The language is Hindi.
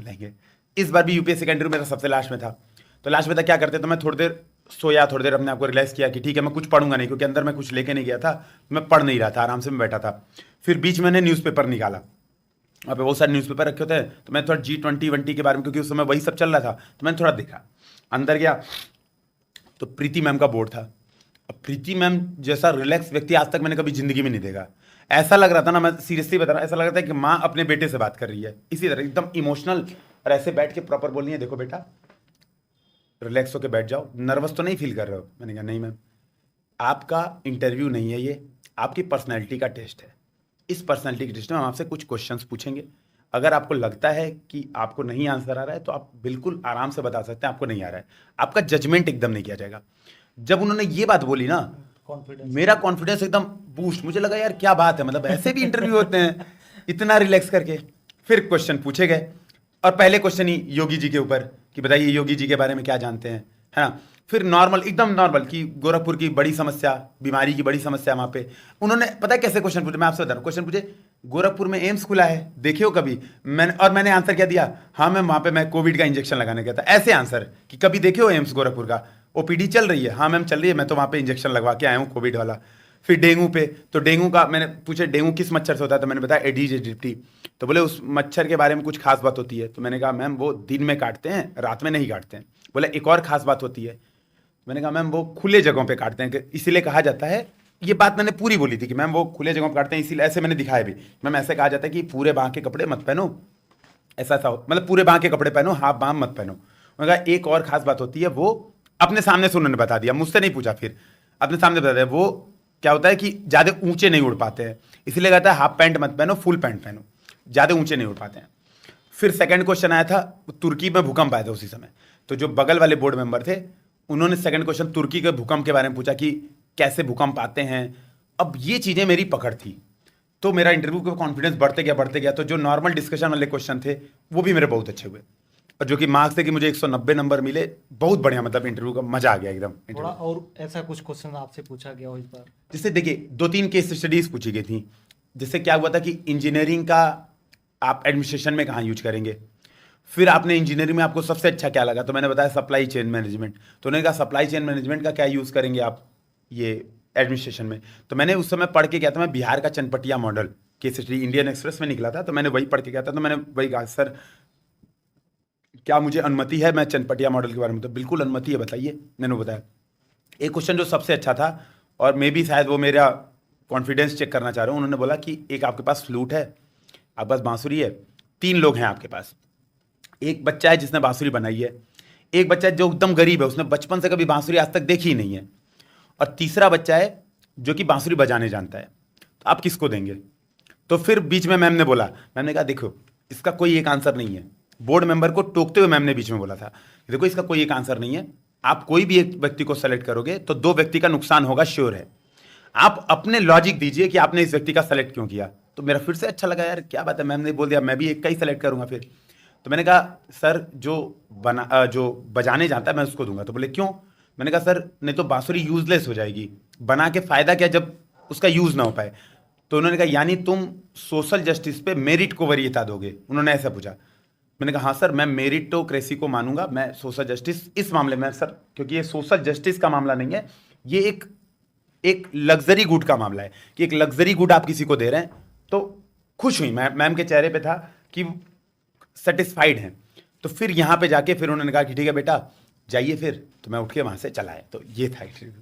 देंगे। इस बार भी यूपीएससी का इंटरव्यू मेरा सबसे लास्ट में था। तो लास्ट में था क्या करते, तो मैं थोड़ी देर सोया, थोड़ी देर अपने आप को रियलाइज किया कि ठीक है मैं कुछ पढ़ूंगा नहीं, क्योंकि अंदर मैं कुछ लेके नहीं गया था, मैं पढ़ नहीं रहा था, आराम से मैं बैठा था। फिर बीच में मैंने न्यूज़पेपर निकाला, वहाँ पे बहुत सारे न्यूज़पेपर रखे होते हैं, तो मैं थोड़ा G20 के बारे में, क्योंकि उस समय वही सब चल रहा था, तो मैंने थोड़ा देखा। अंदर गया तो प्रीति मैम का बोर्ड था। अब प्रीति मैम जैसा रिलैक्स व्यक्ति आज तक मैंने कभी जिंदगी में नहीं देखा। ऐसा लग रहा था ना, मैं सीरियसली बता रहा हूँ, ऐसा लग रहा था कि माँ अपने बेटे से बात कर रही है, इसी तरह एकदम इमोशनल, और ऐसे बैठ के प्रॉपर बोल रही है, देखो बेटा रिलैक्स होके बैठ जाओ, नर्वस तो नहीं फील कर रहे हो। मैंने कहा नहीं मैम, आपका इंटरव्यू नहीं है ये, आपकी पर्सनैलिटी का टेस्ट है। इस पर्सनैलिटी के टेस्ट में हम आपसे कुछ क्वेश्चंस पूछेंगे, अगर आपको लगता है कि आपको नहीं आंसर आ रहा है तो आप बिल्कुल आराम से बता सकते हैं आपको नहीं आ रहा है, आपका जजमेंट एकदम नहीं किया जाएगा। जब उन्होंने ये बात बोली ना, मेरा कॉन्फिडेंस एकदम बूस्ट, मुझे लगा यार क्या बात है, मतलब ऐसे भी इंटरव्यू होते हैं इतना रिलैक्स करके। फिर क्वेश्चन पूछे गए, और पहले क्वेश्चन ही योगी जी के ऊपर कि बताइए योगी जी के बारे में क्या जानते हैं, है ना। फिर नॉर्मल, एकदम नॉर्मल कि गोरखपुर की बड़ी समस्या, बीमारी की बड़ी समस्या वहाँ पे। उन्होंने पता है कैसे क्वेश्चन पूछे, मैं आपसे बता रहा हूँ। क्वेश्चन पूछे, गोरखपुर में एम्स खुला है, देखे हो कभी? मैंने आंसर क्या दिया, हाँ मैम वहाँ पे मैं कोविड का इंजेक्शन लगाने गया था। ऐसे आंसर कि कभी देखे हो एम्स गोरखपुर का, ओपीडी चल रही है? हाँ मैम चल रही है, मैं तो वहाँ पे इंजेक्शन लगवा के आया हूँ कोविड वाला। फिर डेंगू पे, तो डेंगू का मैंने पूछे डेंगू किस मच्छर से होता है, तो मैंने बताया एडीज एजिप्टी। तो बोले उस मच्छर के बारे में कुछ खास बात होती है? तो मैंने कहा मैम वो दिन में काटते हैं, रात में नहीं काटते हैं। बोले एक और खास बात होती है? मैंने कहा मैम वो खुले जगहों पे काटते हैं, इसीलिए कहा जाता है, ये बात मैंने पूरी बोली थी कि मैम वो खुले जगहों पे काटते हैं, इसीलिए ऐसे मैंने दिखाया भी। मैम ऐसे कहा जाता है कि पूरे बांह के कपड़े मत पहनो, ऐसा ऐसा हो, मतलब पूरे बांह के कपड़े पहनो, हाफ बांह मत पहनो। मैंने कहा एक और खास बात होती है, वो अपने सामने से उन्होंने बता दिया, मुझसे नहीं पूछा, फिर अपने सामने बता दिया। वो क्या होता है कि ज़्यादा ऊंचे नहीं उड़ पाते हैं, इसलिए कहता है हाफ पैंट मत पहनो, फुल पैंट पहनो, ज़्यादा ऊंचे नहीं उड़ पाते हैं। फिर सेकंड क्वेश्चन आया था, तुर्की में भूकंप आया था उसी समय, तो जो बगल वाले बोर्ड मेंबर थे उन्होंने सेकंड क्वेश्चन तुर्की के भूकंप के बारे में पूछा कि कैसे भूकंप आते हैं। अब ये चीज़ें मेरी पकड़ थी, तो मेरा इंटरव्यू का कॉन्फिडेंस बढ़ते गया। तो जो नॉर्मल डिस्कशन वाले क्वेश्चन थे वो भी मेरे बहुत अच्छे हुए, और जो कि मार्क्स थे कि मुझे 190 नंबर मिले, बहुत बढ़िया, मतलब इंटरव्यू का मजा आ गया एकदम। थोड़ा और ऐसा कुछ क्वेश्चन आपसे पूछा गया हो इस बार? जिससे देखिए 2-3 केस स्टडीज पूछी गई थी, जिससे क्या हुआ था कि इंजीनियरिंग का आप एडमिनिस्ट्रेशन में कहाँ यूज करेंगे। फिर आपने इंजीनियरिंग में आपको सबसे अच्छा क्या लगा, तो मैंने बताया सप्लाई चेन मैनेजमेंट। तो उन्होंने कहा सप्लाई चेन मैनेजमेंट का क्या यूज़ करेंगे आप ये एडमिनिस्ट्रेशन में। तो मैंने उस समय पढ़ के गया था, मैं बिहार का Chanpatia model case study Indian express में निकला था, तो मैंने वही पढ़ के गया था। तो मैंने वही कहा सर क्या मुझे अनुमति है मैं चनपटिया मॉडल के बारे में? तो बिल्कुल अनुमति है, बताइए। मैंने बताया। एक क्वेश्चन जो सबसे अच्छा था, और मे भी शायद वो मेरा कॉन्फिडेंस चेक करना चाह रहे हो, उन्होंने बोला कि एक आपके पास फ्लूट है, आपके पास बांसुरी है, 3 लोग हैं आपके पास। एक बच्चा है जिसने बांसुरी बनाई है, एक बच्चा है जो एकदम गरीब है, उसने बचपन से कभी बांसुरी आज तक देखी ही नहीं है, और तीसरा बच्चा है जो कि बांसुरी बजाने जानता है। तो आप किसको देंगे? तो फिर बीच में मैम ने बोला, मैम ने कहा देखो इसका कोई एक आंसर नहीं है। बोर्ड मेंबर को टोकते हुए मैम ने बीच में बोला था, देखो इसका कोई एक आंसर नहीं है, आप कोई भी एक व्यक्ति को सेलेक्ट करोगे तो 2 व्यक्ति का नुकसान होगा, श्योर है। आप अपने लॉजिक दीजिए कि आपने इस व्यक्ति का सेलेक्ट क्यों किया। तो मेरा फिर से अच्छा लगा, यार क्या बात है, मैम ने बोल दिया, मैं भी एक का ही सेलेक्ट करूंगा फिर। तो मैंने कहा सर जो बजाने जानता है मैं उसको दूंगा। तो बोले क्यों? मैंने कहा सर नहीं तो बांसुरी यूजलेस हो जाएगी, बना के फायदा क्या जब उसका यूज ना हो पाए। तो उन्होंने कहा यानी तुम सोशल जस्टिस पे मेरिट को वरीयता दोगे? उन्होंने ऐसा पूछा। मैंने कहा हाँ सर मैं मेरिटोक्रेसी को मानूंगा, मैं सोशल जस्टिस इस मामले में सर, क्योंकि ये सोशल जस्टिस का मामला नहीं है, ये एक लग्जरी गुड का मामला है कि एक लग्जरी गुड आप किसी को दे रहे हैं। तो खुश हुई मैम के चेहरे पे था कि सेटिस्फाइड हैं। तो फिर यहाँ पे जाके फिर उन्होंने कहा कि ठीक है बेटा जाइए फिर, तो मैं उठ के वहाँ से चला आया। तो ये था इंटरव्यू।